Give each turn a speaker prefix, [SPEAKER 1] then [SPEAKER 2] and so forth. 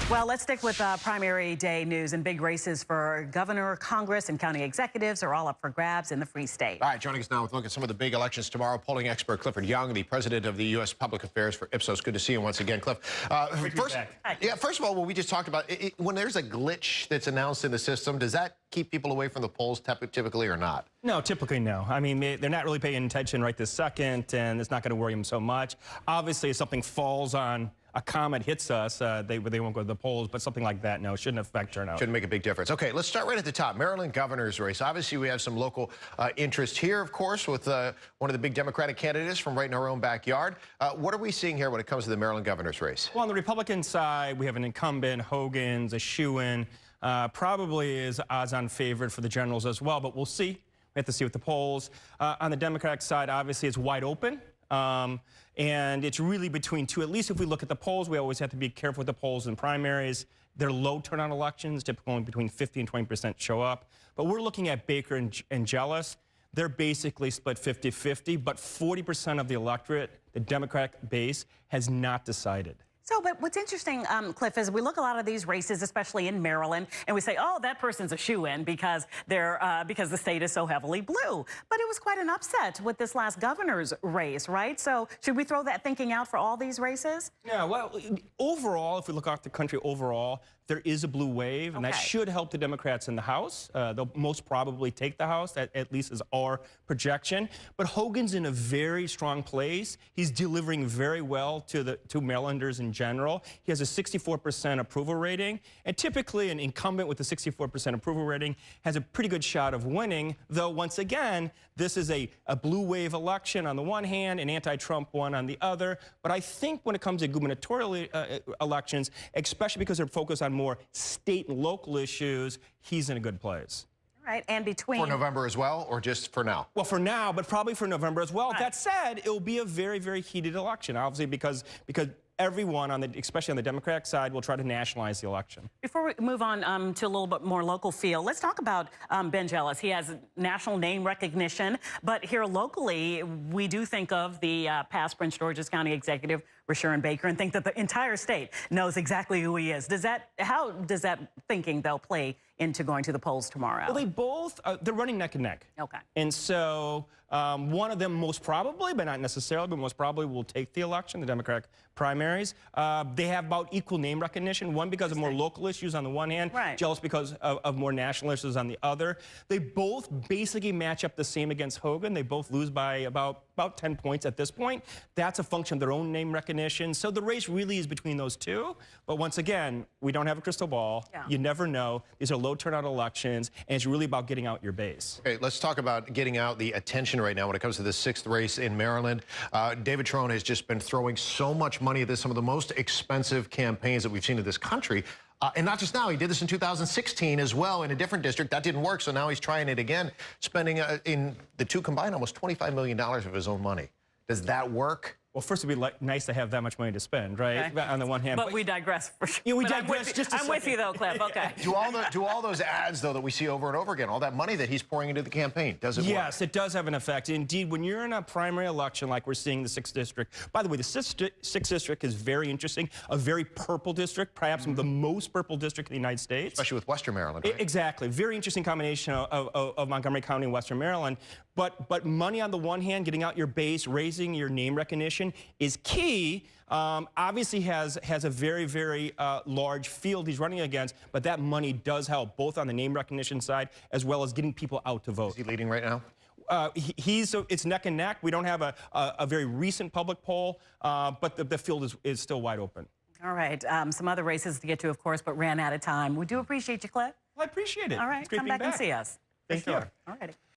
[SPEAKER 1] Well, let's stick with primary day news, and big races for governor, Congress, and county executives are all up for grabs in the Free State.
[SPEAKER 2] All right, joining us now with a look at some of the big elections tomorrow, polling expert Clifford Young, the president of the U.S. Public Affairs for Ipsos. Good to see you once again, Cliff. First of all, what we just talked about, when there's a glitch that's announced in the system, does that keep people away from the polls typically or not?
[SPEAKER 3] No, typically no. I mean, they're not really paying attention right this second, and it's not going to worry them so much. Obviously, if something falls on a comet hits us, they won't go to the polls, but something like that, no, it shouldn't affect turnout.
[SPEAKER 2] Shouldn't make a big difference. Okay, let's start right at the top. Maryland governor's race. Obviously, we have some local interest here, of course, with one of the big Democratic candidates from right in our own backyard. What are we seeing here when it comes to the Maryland governor's race?
[SPEAKER 3] Well, on the Republican side, we have an incumbent, Hogan's, a shoo-in, probably is odds-on favorite for the generals as well, but we'll see. We have to see what the polls. On the Democratic side, obviously, it's wide open. And it's really between two. At least if we look at the polls, we always have to be careful with the polls and primaries. They're low turnout elections, typically only between 50 and 20% show up. But we're looking at Baker and Jealous. They're basically split 50-50, but 40% of the electorate, the Democratic base, has not decided.
[SPEAKER 1] So, but what's interesting, Cliff, is we look at a lot of these races, especially in Maryland, and we say, oh, that person's a shoo-in because because the state is so heavily blue. But it was quite an upset with this last governor's race, right? So should we throw that thinking out for all these races?
[SPEAKER 3] Yeah, well, overall, if we look out the country overall, there is a blue wave, and that should help the Democrats in the House. They'll most probably take the House, that at least is our projection. But Hogan's in a very strong place. He's delivering very well to Marylanders in general. He has a 64% approval rating, and typically an incumbent with a 64% approval rating has a pretty good shot of winning, though once again, this is a blue wave election on the one hand, an anti-Trump one on the other. But I think when it comes to gubernatorial elections, especially because they're focused on more state and local issues, he's in a good place.
[SPEAKER 1] Right, and between...
[SPEAKER 2] For November as well, or just for now?
[SPEAKER 3] Well, for now, but probably for November as well.
[SPEAKER 1] Right.
[SPEAKER 3] That said, it will be a very, very heated election, obviously, because everyone, especially on the Democratic side, will try to nationalize the election.
[SPEAKER 1] Before we move on to a little bit more local feel, let's talk about Ben Jealous. He has national name recognition, but here locally, we do think of the past Prince George's County Executive, Rashawn Baker, and think that the entire state knows exactly who he is. How does that thinking, though, play into going to the polls tomorrow?
[SPEAKER 3] Well, they both, they're running neck and neck.
[SPEAKER 1] Okay.
[SPEAKER 3] And so one of them most probably, but not necessarily, but most probably will take the election, the Democratic primaries. They have about equal name recognition, one because of more local issues on the one hand, Jealous because of more national issues on the other. They both basically match up the same against Hogan. They both lose by about 10 points at this point. That's a function of their own name recognition. So the race really is between those two. But once again, we don't have a crystal ball. Yeah. You never know. These are low turnout elections, and it's really about getting out your base.
[SPEAKER 2] Okay, let's talk about getting out the attention right now when it comes to the 6th race in Maryland. David Trone has just been throwing so much money at this, some of the most expensive campaigns that we've seen in this country. And not just now, he did this in 2016 as well in a different district. That didn't work, so now he's trying it again, spending in the two combined almost $25 million of his own money. Does that work?
[SPEAKER 3] Well, first, it'd be nice to have that much money to spend, right? Okay. On the one hand.
[SPEAKER 1] But we digress for sure.
[SPEAKER 3] Yeah, we digress just a second.
[SPEAKER 1] I'm with you, though, Cliff. Okay.
[SPEAKER 2] Do all those ads, though, that we see over and over again, all that money that he's pouring into the campaign, does it work?
[SPEAKER 3] Yes, it does have an effect. Indeed, when you're in a primary election like we're seeing the 6th district, by the way, the 6th district is very interesting, a very purple district, perhaps the most purple district in the United States.
[SPEAKER 2] Especially with Western Maryland, right?
[SPEAKER 3] Exactly. Very interesting combination of Montgomery County and Western Maryland. But money on the one hand, getting out your base, raising your name recognition is key. Obviously has a very, very large field he's running against, but that money does help both on the name recognition side as well as getting people out to vote.
[SPEAKER 2] Is he leading right now?
[SPEAKER 3] It's neck and neck. We don't have a very recent public poll, but the field is still wide open.
[SPEAKER 1] All right. Some other races to get to, of course, but ran out of time. We do appreciate you, Cliff.
[SPEAKER 3] Well, I appreciate it.
[SPEAKER 1] All right. Come back and see us.
[SPEAKER 3] Thank you.
[SPEAKER 1] All righty.